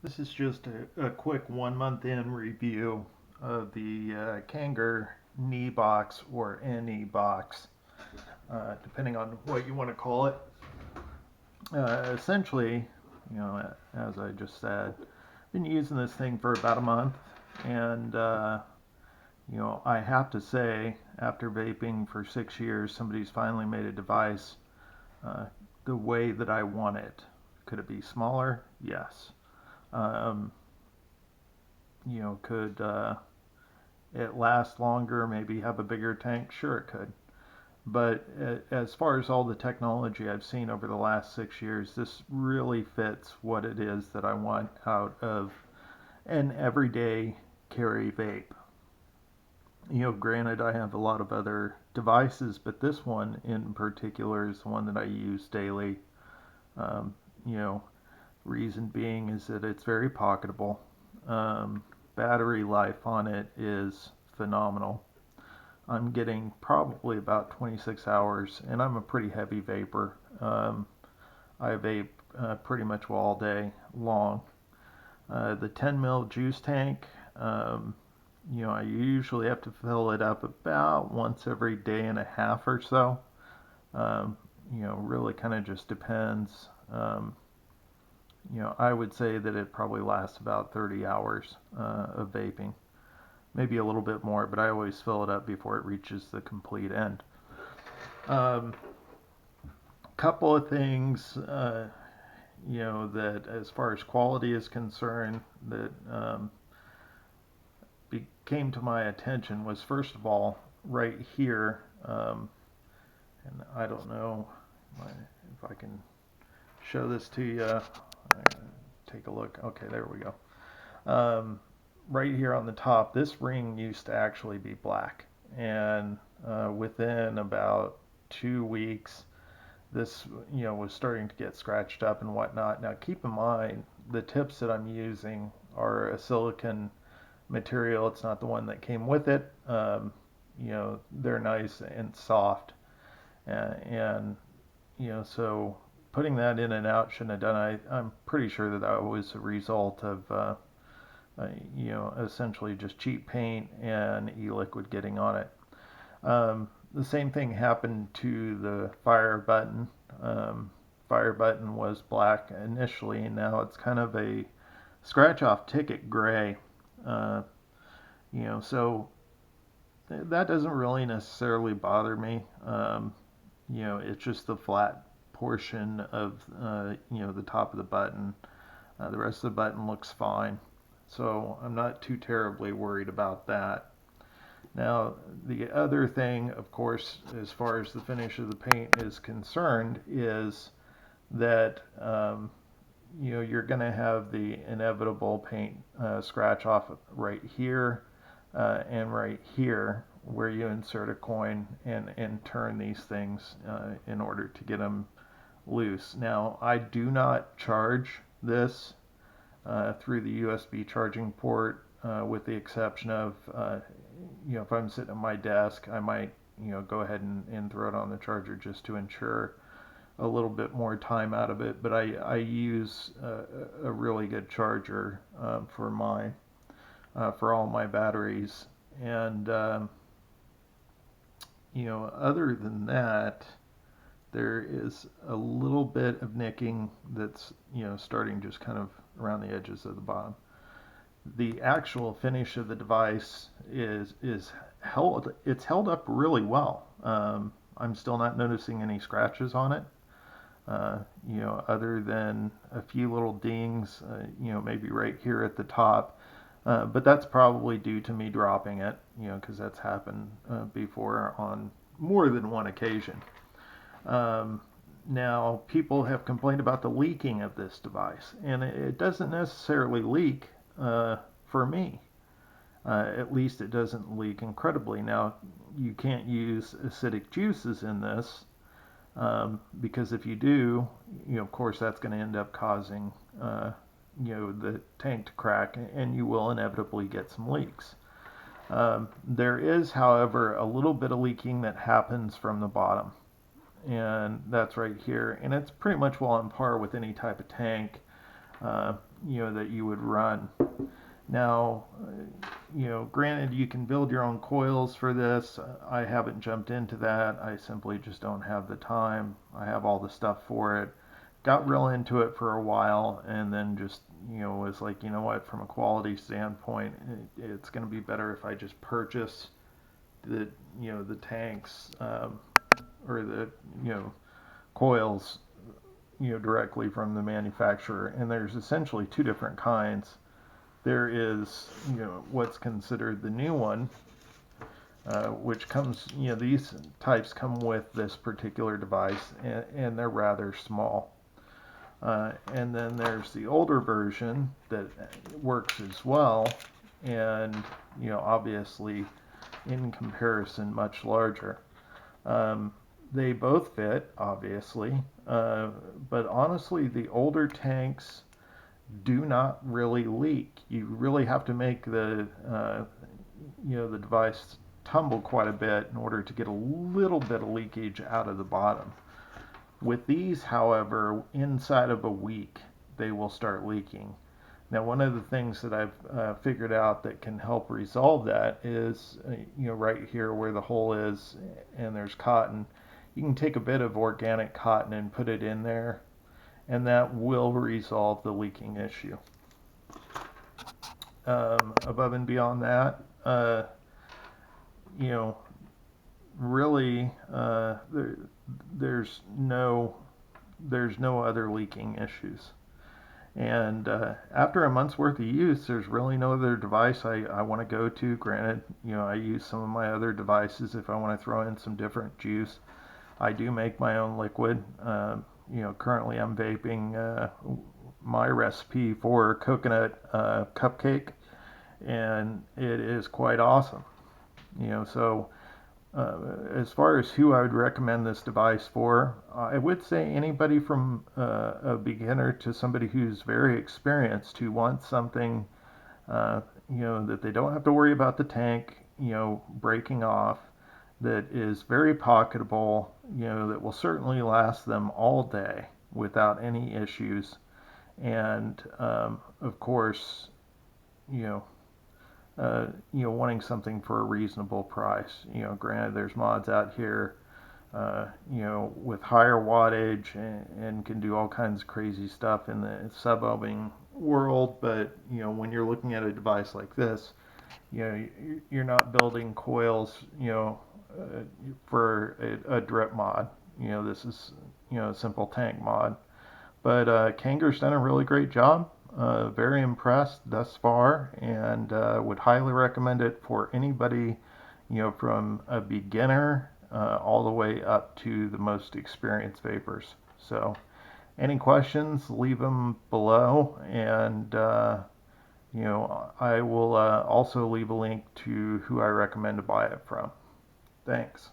This is just a quick 1 month in review of the Kanger NEbox or NEbox, depending on what you want to call it. Essentially, as I just said, I've been using this thing for about a month, and I have to say, after vaping for 6 years, somebody's finally made a device uh, the way that I want it. Could it be smaller? Yes. Um, could it last longer, maybe have a bigger tank? Sure, it could. But as far as all the technology I've seen over the last 6 years, this really fits what it is that I want out of an everyday carry vape. Granted, I have a lot of other devices, but this one in particular is the one that I use daily. Um, you know, Reason being is that it's very pocketable. Battery life on it is phenomenal. I'm getting probably about 26 hours, and I'm a pretty heavy vapor. I vape pretty much all day long. The 10 mil juice tank, I usually have to fill it up about once every day and a half or so. Really kind of just depends. I would say that it probably lasts about 30 hours of vaping, maybe a little bit more, but I always fill it up before it reaches the complete end. Um, Couple of things, that as far as quality is concerned, that came to my attention was first of all right here, and I don't know if I can show this to you. Take a look. Okay, there we go. Right here on the top, this ring used to actually be black, and within about 2 weeks, this was starting to get scratched up and whatnot. Now, keep in mind the tips that I'm using are a silicon material. It's not the one that came with it. They're nice and soft, and so putting that in and out shouldn't have done. I'm pretty sure that was a result of essentially just cheap paint and e-liquid getting on it. The same thing happened to the fire button. Fire button was black initially, and now it's kind of a scratch off ticket gray. Uh, so that doesn't really necessarily bother me. It's just the flat portion of the top of the button. The rest of the button looks fine, so I'm not too terribly worried about that. Now, the other thing, of course, as far as the finish of the paint is concerned, is that you're going to have the inevitable paint scratch off right here and right here, where you insert a coin and turn these things in order to get them loose. Now, I do not charge this through the USB charging port, with the exception of, if I'm sitting at my desk, I might, go ahead and throw it on the charger just to ensure a little bit more time out of it. But I use a really good charger for all my batteries. And, other than that, there is a little bit of nicking that's, starting just kind of around the edges of the bottom. The actual finish of the device is held up really well. I'm still not noticing any scratches on it. Other than a few little dings, maybe right here at the top. But that's probably due to me dropping it, because that's happened before on more than one occasion. Now, people have complained about the leaking of this device, and it doesn't necessarily leak for me. At least it doesn't leak incredibly. Now, you can't use acidic juices in this, because if you do, of course, that's going to end up causing the tank to crack, and you will inevitably get some leaks. There is, however, a little bit of leaking that happens from the bottom, and that's right here, and it's pretty much well on par with any type of tank. that you would run. Now, granted, you can build your own coils for this. I haven't jumped into that. I simply just don't have the time. I have all the stuff for it. Got real into it for a while, and then just, was like, you know what, from a quality standpoint, it's going to be better if I just purchase the tanks, or the, coils, directly from the manufacturer. And there's essentially two different kinds. There is, what's considered the new one, which comes, these types come with this particular device, and they're rather small. And then there's the older version that works as well, and, obviously in comparison much larger. They both fit, obviously, but honestly, the older tanks do not really leak. You really have to make the the device tumble quite a bit in order to get a little bit of leakage out of the bottom. With these, however, inside of a week, they will start leaking. Now, one of the things that I've figured out that can help resolve that is, right here where the hole is and there's cotton, you can take a bit of organic cotton and put it in there, and that will resolve the leaking issue. Above and beyond that, really, there's no other leaking issues. And after a month's worth of use, there's really no other device I want to go to. Granted, I use some of my other devices if I want to throw in some different juice. I do make my own liquid. Currently I'm vaping my recipe for coconut cupcake, and it is quite awesome. So as far as who I would recommend this device for, I would say anybody from a beginner to somebody who's very experienced, who wants something, that they don't have to worry about the tank, breaking off, that is very pocketable, that will certainly last them all day without any issues. And of course, wanting something for a reasonable price. Granted, there's mods out here, with higher wattage and can do all kinds of crazy stuff in the sub-ohming world. But, when you're looking at a device like this, you're not building coils, for a drip mod. This is, a simple tank mod. But Kanger's done a really great job. Very impressed thus far, and would highly recommend it for anybody, from a beginner all the way up to the most experienced vapors. So, any questions, leave them below, and I will also leave a link to who I recommend to buy it from. Thanks.